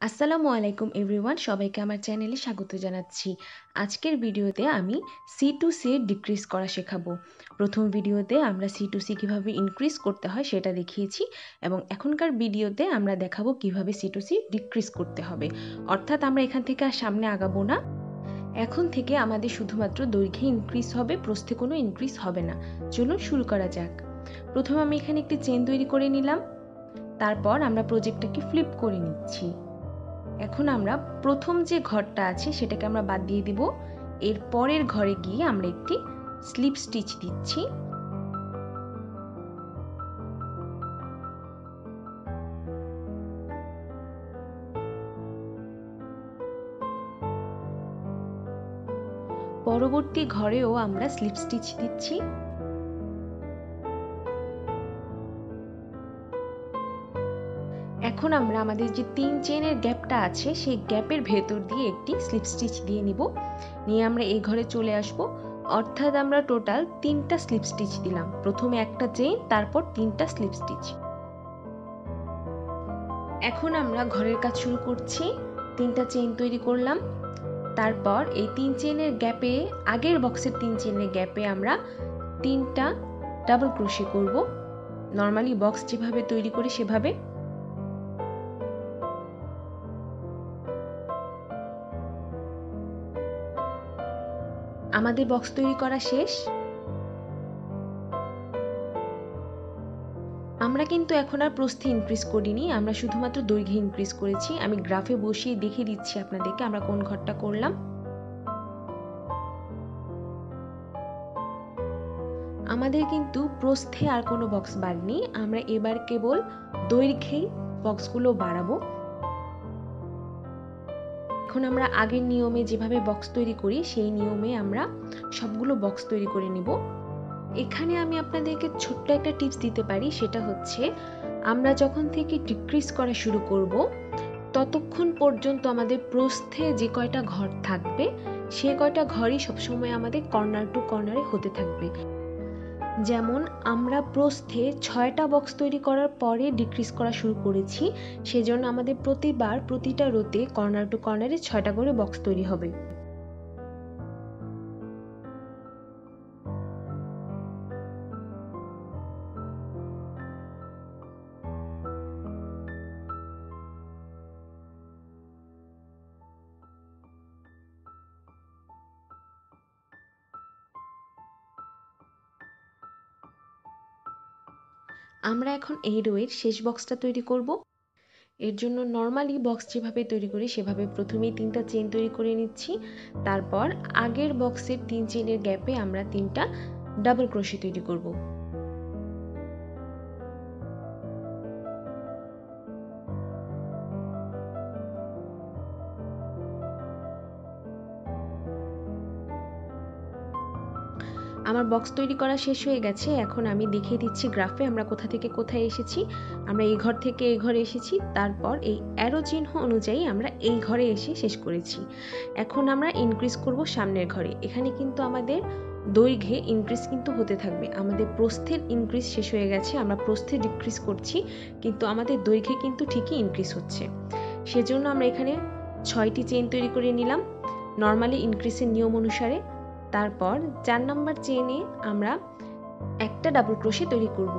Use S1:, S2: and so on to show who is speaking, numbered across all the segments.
S1: আসসালামু আলাইকুম এভরিওয়ান, সবাইকে আমার চ্যানেলে স্বাগত জানাচ্ছি। আজকের ভিডিওতে আমি C2C ডিক্রিজ করা শেখাবো। প্রথম ভিডিওতে আমরা C2C কিভাবে ইনক্রিজ করতে হয় সেটা দেখিয়েছি এবং এখনকার ভিডিওতে আমরা দেখাবো কিভাবে C2C ডিক্রিজ করতে হবে। অর্থাৎ আমরা এখান থেকে আর সামনে আগাবো না। এখন থেকে আমাদের শুধুমাত্র দৈর্ঘ্যে ইনক্রিজ হবে, প্রস্থে কোনো ইনক্রিজ হবে না। চলুন শুরু করা যাক। প্রথমে আমি এখানে একটি চেন তৈরি করে নিলাম, তারপর আমরা প্রজেক্টটাকে ফ্লিপ করে নিচ্ছি। এখন আমরা প্রথম যে ঘরটা আছে সেটাকে আমরা বাদ দিয়ে দিব। এর পরের ঘরে গিয়ে আমরা একটি স্লিপ স্টিচ দিচ্ছি। পরবর্তী ঘরেও আমরা স্লিপ স্টিচ দিচ্ছি। এখন আমরা আমাদের যে 3 চেনের গ্যাপটা আছে সেই গ্যাপের ভেতর দিয়ে একটি স্লিপ স্টিচ দিয়ে নিব। নিয়ে আমরা এই ঘরে চলে আসব। অর্থাৎ আমরা টোটাল 3টা স্লিপ স্টিচ দিলাম। প্রথমে একটা চেইন, তারপর 3টা স্লিপ স্টিচ। এখন আমরা ঘরের কাজ শুরু করছি। 3টা চেইন তৈরি করলাম, তারপর এই 3 চেইনের গ্যাপে, আগের বক্সের 3 চেইনের গ্যাপে আমরা 3টা ডাবল ক্রোশে করব। নরমালি বক্স যেভাবে তৈরি করি সেভাবে। আমাদের বক্স তৈরি করা শেষ। আমরা কিন্তু এখন আর প্রস্থে ইনক্রিজ করিনি, আমরা শুধুমাত্র দৈর্ঘ্যে ইনক্রিজ করেছি। আমি গ্রাফে বসিয়ে দেখিয়ে দিচ্ছি আপনাদেরকে আমরা কোন ঘরটা করলাম। আমাদের কিন্তু প্রস্থে আর কোনো বক্স বাড়েনি, আমরা এবার কেবল দৈর্ঘ্যেই বক্সগুলো বাড়াবো। এখন আমরা আগের নিয়মে যেভাবে বক্স তৈরি করি সেই নিয়মে আমরা সবগুলো বক্স তৈরি করে নিব। এখানে আমি আপনাদেরকে ছোট্ট একটা টিপস দিতে পারি, সেটা হচ্ছে আমরা যখন থেকে ডিক্রিজ করা শুরু করব ততক্ষণ পর্যন্ত আমাদের প্রস্থে যে কয়টা ঘর থাকবে সে কয়টা ঘরই সবসময় আমাদের কর্নার টু কর্নারে হতে থাকবে। যেমন আমরা প্রস্থে 6টা বক্স তৈরি করার পরে ডিক্রিজ করা শুরু করেছি, সেজন্য আমাদের প্রতিবার প্রতিটা রোতে কর্নার টু কর্নারে 6টা করে বক্স তৈরি হবে। আমরা এখন এই রোয়ের শেষ বক্সটা তৈরি করব। এর জন্য নর্মালি বক্স যেভাবে তৈরি করি সেভাবে প্রথমেই 3টা চেইন তৈরি করে নিচ্ছি, তারপর আগের বক্সের 3 চেইনের গ্যাপে আমরা 3টা ডাবল ক্রোশে তৈরি করব। আমার বক্স তৈরি করা শেষ হয়ে গেছে। এখন আমি দেখিয়ে দিচ্ছি গ্রাফে আমরা কোথা থেকে কোথায় এসেছি। আমরা এই ঘর থেকে এই ঘরে এসেছি, তারপর এই অ্যারো চিহ্ন অনুযায়ী আমরা এই ঘরে এসে শেষ করেছি। এখন আমরা ইনক্রিজ করব সামনের ঘরে। এখানে কিন্তু আমাদের দৈর্ঘ্যে ইনক্রিজ কিন্তু হতে থাকবে। আমাদের প্রস্থের ইনক্রিজ শেষ হয়ে গেছে, আমরা প্রস্থে ডিক্রিজ করছি, কিন্তু আমাদের দৈর্ঘ্যে কিন্তু ঠিকই ইনক্রিজ হচ্ছে। সেজন্য আমরা এখানে 6টি চেইন তৈরি করে নিলাম নর্মালি ইনক্রিজের নিয়ম অনুসারে। তারপর 4 নাম্বার চেইনে আমরা একটা ডাবল ক্রোশে তৈরি করব।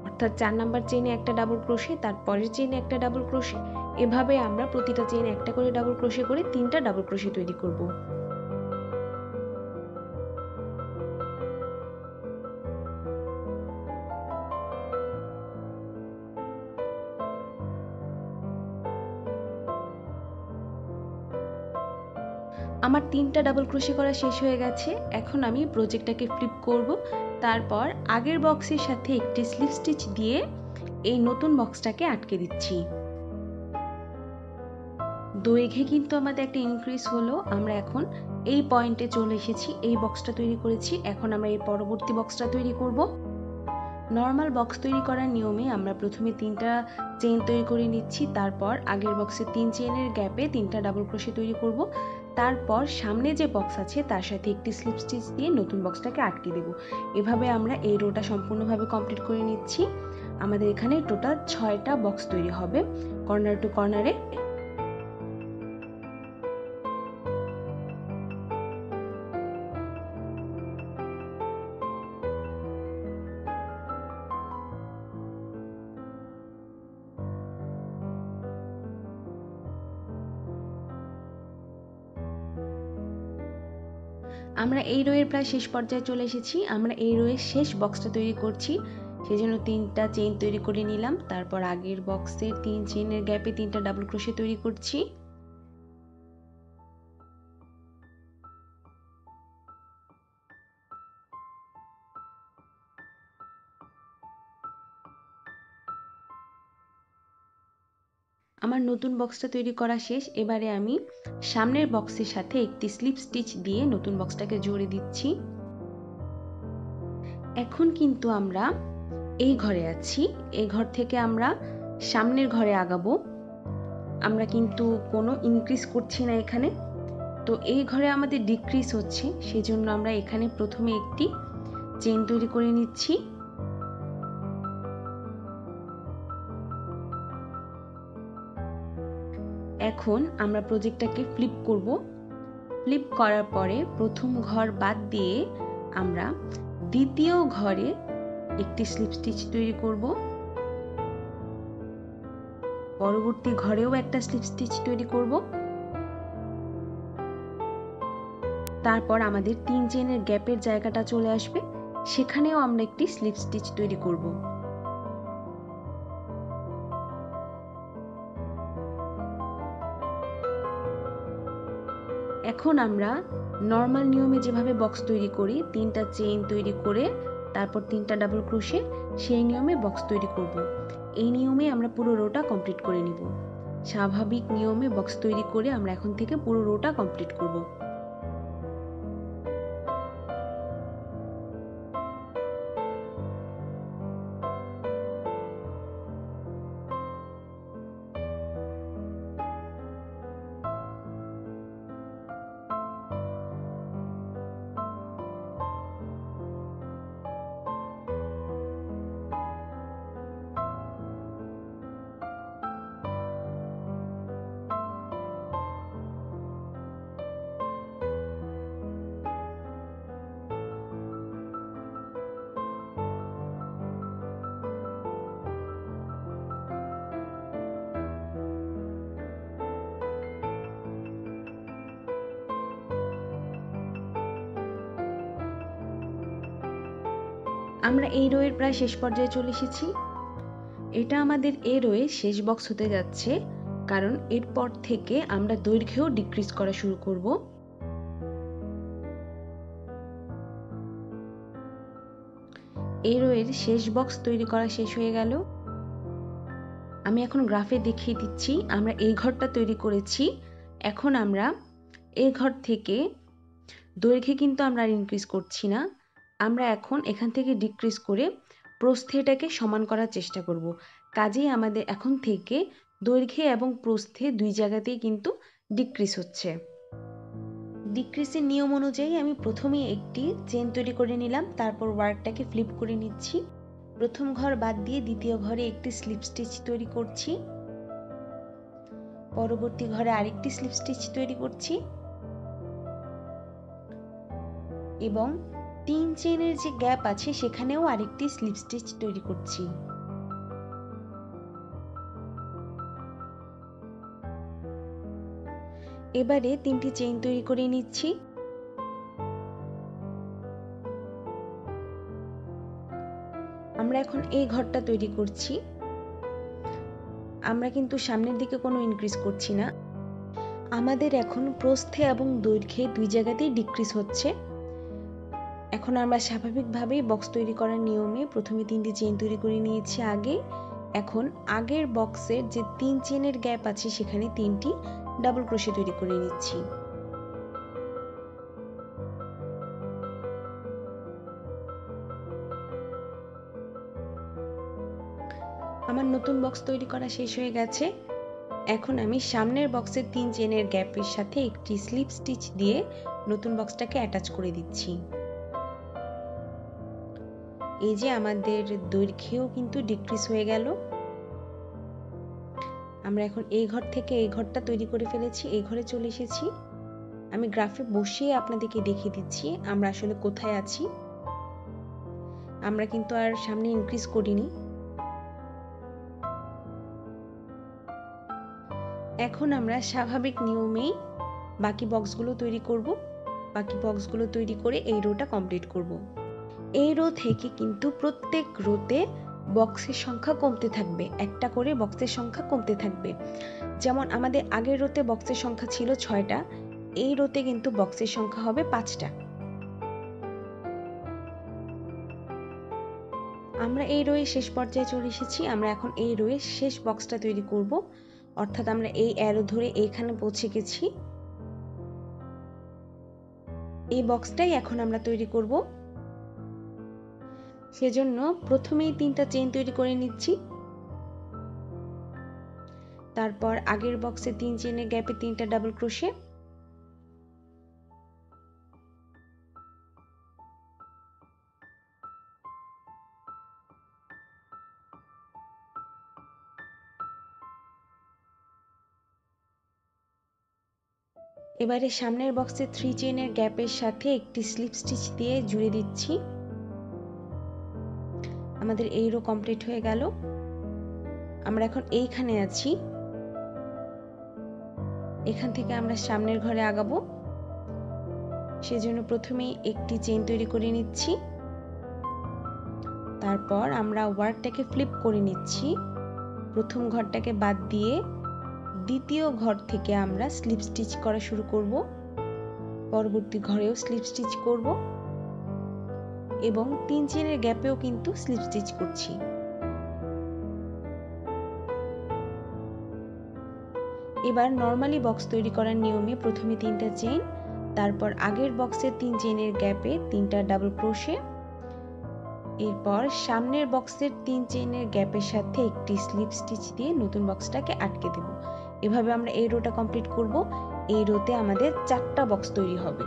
S1: অর্থাৎ 4 নাম্বার চেইনে একটা ডাবল ক্রোশে, তারপরের চেইনে একটা ডাবল ক্রোশে, এভাবে আমরা প্রতিটা চেইনে একটা করে ডাবল ক্রোশে করে 3টা ডাবল ক্রোশে তৈরি করব। আমার 3টা ডাবল ক্রোশে করা শেষ হয়ে গেছে। এখন আমি প্রজেক্টটাকে ফ্লিপ করব, তারপর আগের বক্সের সাথে একটি স্লিপ স্টিচ দিয়ে এই নতুন বক্সটাকে আটকে দিচ্ছি। দৈর্ঘ্যে কিন্তু আমাদের একটা ইনক্রিজ হলো। আমরা এখন এই পয়েন্টে চলে এসেছি, এই বক্সটা তৈরি করেছি। এখন আমরা এই পরবর্তী বক্সটা তৈরি করব। নর্মাল বক্স তৈরি করার নিয়মে আমরা প্রথমে 3টা চেইন তৈরি করে নিচ্ছি, তারপর আগের বক্সে 3 চেইনের গ্যাপে 3টা ডাবল ক্রোশে তৈরি করব, তারপর সামনে যে বক্স আছে তার সাথে একটি স্লিপ স্টিচ দিয়ে নতুন বক্সটাকে আটকে দেব। এভাবে আমরা এই রোটা সম্পূর্ণভাবে কমপ্লিট করে নিচ্ছি। আমাদের এখানে টোটাল 6টা বক্স তৈরি হবে কর্নার টু কর্নারে। আমরা এই রোয়ের প্রায় শেষ পর্যায়ে চলে এসেছি। আমরা এই রোয়ের শেষ বক্সটা তৈরি করছি, সেজন্য 3টা চেইন তৈরি করে নিলাম। তারপর আগের বক্সের 3 চেইনের গ্যাপে 3টা ডাবল ক্রোশে তৈরি করছি। আমার নতুন বক্সটা তৈরি করা শেষ। এবারে আমি সামনের বক্সের সাথে একটি স্লিপ স্টিচ দিয়ে নতুন বক্সটাকে জোড়ে দিচ্ছি। এখন কিন্তু আমরা এই ঘরে আছি। এই ঘর থেকে আমরা সামনের ঘরে আগাবো। আমরা কিন্তু কোনো ইনক্রিজ করছি না এখানে। তো এই ঘরে আমাদের ডিক্রিজ হচ্ছে, সেজন্য আমরা এখানে প্রথমে একটি চেইন তৈরি করে নিচ্ছি। এখন আমরা প্রজেক্টটাকে ফ্লিপ করব। ফ্লিপ করার পরে প্রথম ঘর বাদ দিয়ে আমরা দ্বিতীয় ঘরে একটি স্লিপ স্টিচ তৈরি করব। পরবর্তী ঘরেও একটা স্লিপ স্টিচ তৈরি করব। তারপর আমাদের 3 চেইনের গ্যাপের জায়গাটা চলে আসবে, সেখানেও আমরা একটি স্লিপ স্টিচ তৈরি করব। এখন আমরা নর্মাল নিয়মে যেভাবে বক্স তৈরি করি, 3টা চেইন তৈরি করে তারপর 3টা ডাবল ক্রোশে, সেই নিয়মে বক্স তৈরি করব। এই নিয়মে আমরা পুরো রোটা কমপ্লিট করে নিব। স্বাভাবিক নিয়মে বক্স তৈরি করে আমরা এখন থেকে পুরো রোটা কমপ্লিট করব। আমরা এই রোয়ের প্রায় শেষ পর্যায়ে চলে এসেছি। এটা আমাদের এই রোয়ের শেষ বক্স হতে যাচ্ছে, কারণ এরপর থেকে আমরা দৈর্ঘ্যও ডিক্রিজ করা শুরু করব। এই রোয়ের শেষ বক্স তৈরি করা শেষ হয়ে গেল। আমি এখন গ্রাফে দেখিয়ে দিচ্ছি আমরা এই ঘরটা তৈরি করেছি। এখন আমরা এই ঘর থেকে দৈর্ঘ্যে কিন্তু আমরা আর ইনক্রিজ করছি না, আমরা এখন এখান থেকে ডিক্রিজ করে প্রস্থে এটাকে সমান করার চেষ্টা করব। কাজেই আমাদের এখন থেকে দৈর্ঘ্যে এবং প্রস্থে দুই জায়গাতেই কিন্তু ডিক্রিজ হচ্ছে। ডিক্রিজের নিয়ম অনুযায়ী আমি প্রথমে একটি চেন তৈরি করে নিলাম, তারপর ওয়ার্কটাকে ফ্লিপ করে নিচ্ছি। প্রথম ঘর বাদ দিয়ে দ্বিতীয় ঘরে একটি স্লিপ স্টিচ তৈরি করছি। পরবর্তী ঘরে আরেকটি স্লিপ স্টিচ তৈরি করছি এবং 3 চেইনের যে গ্যাপ আছে সেখানেও আরেকটি স্লিপ স্টিচ তৈরি করছি। এবারে 3টি চেইন তৈরি করে নিচ্ছি। আমরা এখন এই ঘরটা তৈরি করছি। আমরা কিন্তু সামনের দিকে কোনো ইনক্রিজ করছি না, আমাদের এখন প্রস্থে এবং দৈর্ঘ্যে দুই জায়গাতেই ডিক্রিজ হচ্ছে। এখন আমরা স্বাভাবিকভাবেই বক্স তৈরি করার নিয়মে প্রথমে 3টি চেইন তৈরি করে নিয়েছি আগে। এখন আগের বক্সের যে 3 চেইনের গ্যাপ আছে সেখানে 3টি ডাবল ক্রোশে তৈরি করে নিচ্ছি। আমার নতুন বক্স তৈরি করা শেষ হয়ে গেছে। এখন আমি সামনের বক্সের 3 চেইনের গ্যাপের সাথে একটি স্লিপ স্টিচ দিয়ে নতুন বক্সটাকে অ্যাটাচ করে দিচ্ছি। এই যে আমাদের দৈর্ঘ্যেও কিন্তু ডিক্রিজ হয়ে গেল। আমরা এখন এই ঘর থেকে এই ঘরটা তৈরি করে ফেলেছি, এই ঘরে চলে এসেছি। আমি গ্রাফে বসিয়ে আপনাদেরকে দেখিয়ে দিচ্ছি আমরা আসলে কোথায় আছি। আমরা কিন্তু আর সামনে ইনক্রিজ করিনি। এখন আমরা স্বাভাবিক নিয়মেই বাকি বক্সগুলো তৈরি করব। বাকি বক্সগুলো তৈরি করে এই রোটা কমপ্লিট করব। এই রো থেকে কিন্তু প্রত্যেক রোতে বক্সের সংখ্যা কমতে থাকবে, একটা করে বক্সের সংখ্যা কমতে থাকবে। যেমন আমাদের আগের রোতে বক্সের সংখ্যা ছিল 6টা, এই রোতে কিন্তু বক্সের সংখ্যা হবে 5টা। আমরা এই রোয়ের শেষ পর্যায়ে চলে এসেছি। আমরা এখন এই রোয়ের শেষ বক্সটা তৈরি করব, অর্থাৎ আমরা এই অ্যারো ধরে এইখানে পৌঁছে গেছি। এই বক্সটাই এখন আমরা তৈরি করব। সেজন্য প্রথমেই 3টা চেইন তৈরি করে নিচ্ছি। তারপর আগের বক্সে 3 চেইনের গ্যাপে 3টা ডাবল ক্রোশে, এবারে সামনের বক্সে 3 চেইনের গ্যাপের সাথে একটি স্লিপ স্টিচ দিয়ে জুড়ে দিচ্ছি। আমাদের এই রো কমপ্লিট হয়ে গেল। আমরা এখন এইখানে আছি, এখান থেকে আমরা সামনের ঘরে আগাবো। সেজন্য প্রথমেই একটি চেইন তৈরি করে নিচ্ছি। তারপর আমরা ওয়ার্কটাকে ফ্লিপ করে নিচ্ছি। প্রথম ঘরটাকে বাদ দিয়ে দ্বিতীয় ঘর থেকে আমরা স্লিপ স্টিচ করা শুরু করব। পরবর্তী ঘরেও স্লিপ স্টিচ করব এবং 3 চেইনের গ্যাপেও কিন্তু স্লিপ স্টিচ করছি। এবার নরমালি বক্স তৈরি করার নিয়মে প্রথমে 3টা চেইন, তারপর আগের বক্সের 3 চেইনের গ্যাপে 3টা ডাবল ক্রোশে, এরপর সামনের বক্সের 3 চেইনের গ্যাপের সাথে একটি স্লিপ স্টিচ দিয়ে নতুন বক্সটাকে আটকে দেব। এভাবে আমরা এই রোটা কমপ্লিট করব। এই রোতে আমাদের 4টা বক্স তৈরি হবে।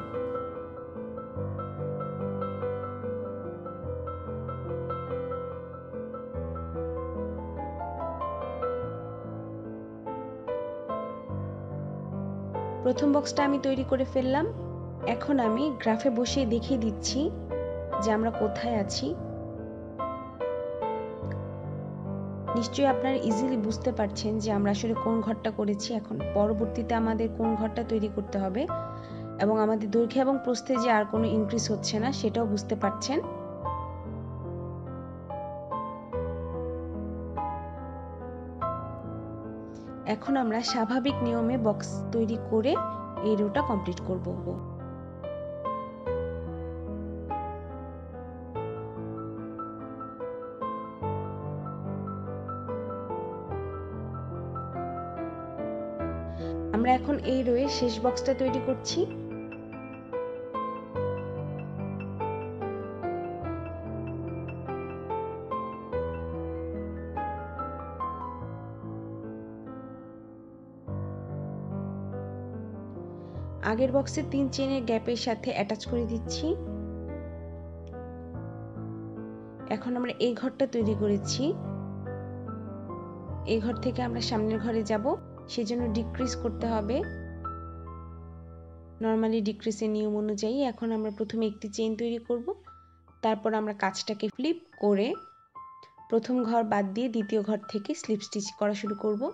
S1: প্রথম বক্সটা আমি তৈরি করে ফেললাম। এখন আমি গ্রাফে বসে দেখিয়ে দিচ্ছি যে আমরা কোথায় আছি। নিশ্চয়ই আপনারা ইজিলি বুঝতে পারছেন যে আমরা আসলে কোন ঘরটা করেছি। এখন পরবর্তীতে আমাদের কোন ঘরটা তৈরি করতে হবে এবং আমাদের দৈর্ঘ্য এবং প্রস্থে যে আর কোনো ইনক্রিজ হচ্ছে না সেটাও বুঝতে পারছেন। এখন আমরা স্বাভাবিক নিয়মে বক্স তৈরি করে এই রোটা কমপ্লিট করব। আমরা এখন এই রোয়ে শেষ বক্সটা তৈরি করছি। আগের বক্সে 3 চেইনের গ্যাপের সাথে অ্যাটাচ করে দিচ্ছি। এখন আমরা এই ঘরটা তৈরি করেছি, এই ঘর থেকে আমরা সামনের ঘরে যাব, সেজন্য ডিক্রিজ করতে হবে নরমালি ডিক্রিজের নিয়ম অনুযায়ী। এখন আমরা প্রথমে একটি চেইন তৈরি করব, তারপর আমরা কাজটাকে ফ্লিপ করে প্রথম ঘর বাদ দিয়ে দ্বিতীয় ঘর থেকে স্লিপ স্টিচ করা শুরু করব।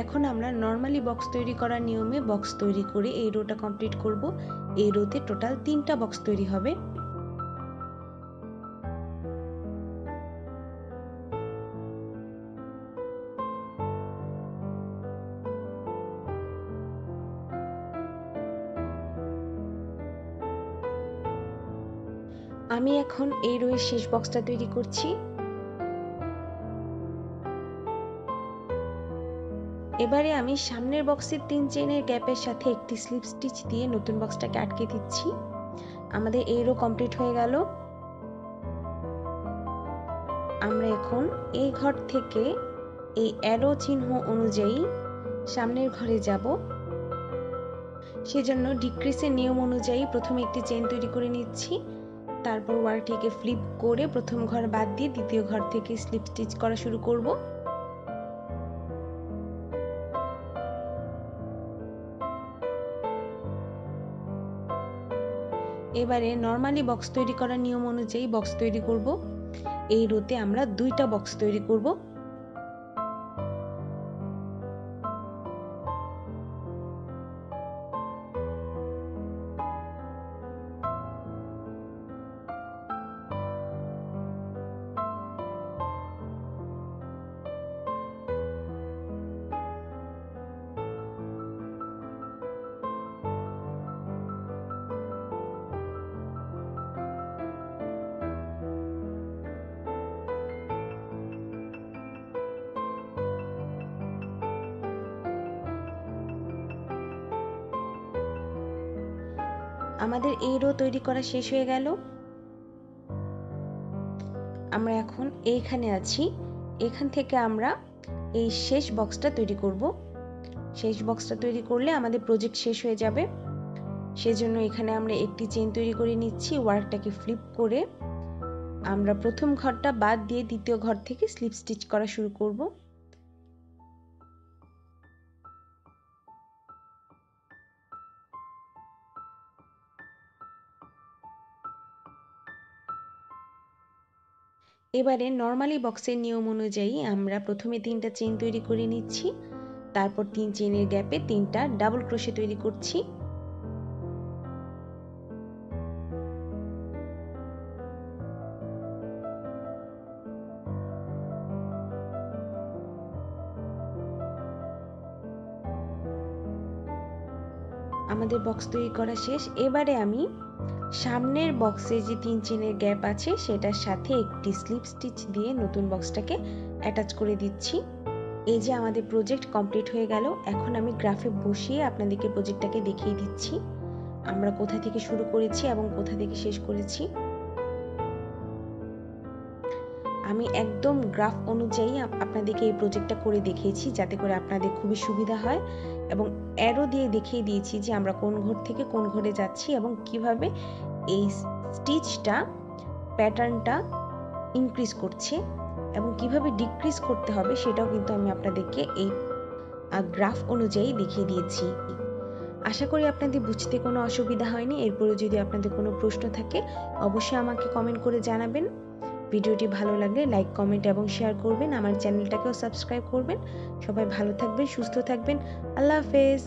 S1: এখন আমরা নরমালি বক্স তৈরি করার নিয়মে বক্স তৈরি করে এই রোটা কমপ্লিট করব। এই রোতে টোটাল 3টা বক্স তৈরি হবে। আমি এখন এই রোয়ের শেষ বক্সটা তৈরি করছি। এবারে আমি সামনের বক্সের 3 চেইনের গ্যাপের সাথে একটি স্লিপ স্টিচ দিয়ে নতুন বক্সটাকে আটকে দিচ্ছি। আমাদের এই রো কমপ্লিট হয়ে গেল। আমরা এখন এই ঘর থেকে এই অ্যারো চিহ্ন অনুযায়ী সামনের ঘরে যাব। সেজন্য ডিক্রিজের নিয়ম অনুযায়ী প্রথমে একটি চেইন তৈরি করে নিচ্ছি, তারপর ওয়ার্কটিকে ফ্লিপ করে প্রথম ঘর বাদ দিয়ে দ্বিতীয় ঘর থেকে স্লিপ স্টিচ করা শুরু করব। এবারে নর্মালি বক্স তৈরি করার নিয়ম অনুযায়ী বক্স তৈরি করব। এই রোতে আমরা 2টা বক্স তৈরি করব। আমাদের এই রো তৈরি করা শেষ হয়ে গেল। আমরা এখন এইখানে আছি, এখান থেকে আমরা এই শেষ বক্সটা তৈরি করব। শেষ বক্সটা তৈরি করলে আমাদের প্রজেক্ট শেষ হয়ে যাবে। সেজন্য এখানে আমরা একটি চেইন তৈরি করে নিচ্ছি। ওয়ার্কটাকে ফ্লিপ করে আমরা প্রথম ঘরটা বাদ দিয়ে দ্বিতীয় ঘর থেকে স্লিপ স্টিচ করা শুরু করব। এবারে নর্মালি বক্সের নিয়ম অনুযায়ী আমরা প্রথমে 3টা চেইন তৈরি করে নিচ্ছি, তারপর 3 চেইনের গ্যাপে 3টা ডাবল ক্রোশে তৈরি করছি। আমাদের বক্স তৈরি করা শেষ। এবারে আমি সামনের বক্সে যে 3 চেইনের গ্যাপ আছে সেটার সাথে একটি স্লিপ স্টিচ দিয়ে নতুন বক্সটাকে অ্যাটাচ করে দিচ্ছি। এই যে আমাদের প্রজেক্ট কমপ্লিট হয়ে গেল। এখন আমি গ্রাফে বসিয়ে আপনাদেরকে প্রজেক্টটাকে দেখিয়ে দিচ্ছি আমরা কোথা থেকে শুরু করেছি এবং কোথা থেকে শেষ করেছি। আমি একদম গ্রাফ অনুযায়ী আপনাদেরকে এই প্রজেক্টটা করে দেখিয়েছি যাতে করে আপনাদের খুবই সুবিধা হয়, এবং অ্যারো দিয়ে দেখিয়ে দিয়েছি যে আমরা কোন ঘর থেকে কোন ঘরে যাচ্ছি এবং কিভাবে এই স্টিচটা প্যাটার্নটা ইনক্রিজ করছে এবং কিভাবে ডিক্রিজ করতে হবে সেটাও কিন্তু আমি আপনাদেরকে এই গ্রাফ অনুযায়ী দেখিয়ে দিয়েছি। আশা করি আপনাদের বুঝতে কোনো অসুবিধা হয়নি। এরপরে যদি আপনাদের কোনো প্রশ্ন থাকে অবশ্যই আমাকে কমেন্ট করে জানাবেন। ভিডিওটি ভালো লাগলে লাইক, কমেন্ট এবং শেয়ার করবেন। আমার চ্যানেলটাকেও সাবস্ক্রাইব করবেন। সবাই ভালো থাকবেন, সুস্থ থাকবেন। আল্লাহ হাফেজ।